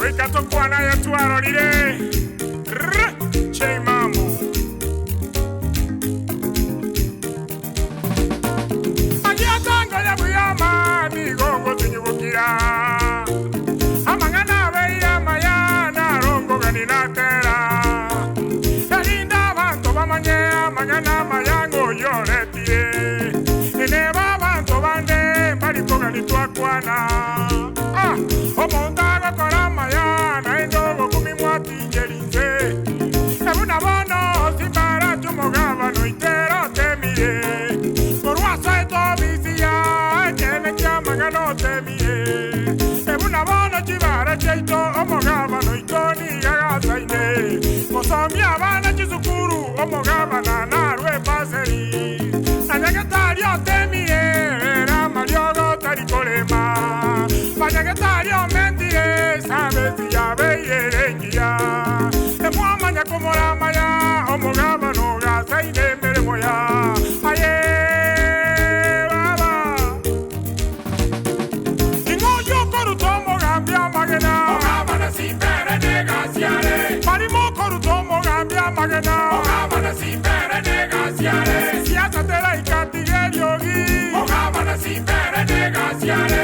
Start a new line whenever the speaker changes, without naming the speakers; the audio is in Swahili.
Weka tokwana ya tuaro lire Che mamu Agia tango ya buyama Nigongo tinyubukira Amangana beya mayana Rongo ganinatera Elinda banto bamanye Amangana mayango yoretire Eneba banto bande Mariko ganituakwana Omondaga korama ya na endogo kumimwati njerinze Ebuna bono simbara chumogaba no itero temire Korwasa eto bisiya ekene kiamaga no temire Ebuna bono chibara cheito omogaba no itoni gagasa ine Mosomi abana chisukuru omogaba na narwe paseri Nanyagetario temire Ramariogo tarikolema Manyagetario mentire, sabes ya beyerengia. Emwamanya komora maya, omogaba no gasa ine mere moya. Aye baba. Ingoyo koruto mogambia magena. Mogaba na simbere negasiare. Marimo koruto mogambia magena. Mogaba na simbere negasiare. Siasa tela ikatigerio gi. Mogaba na simbere negasiare.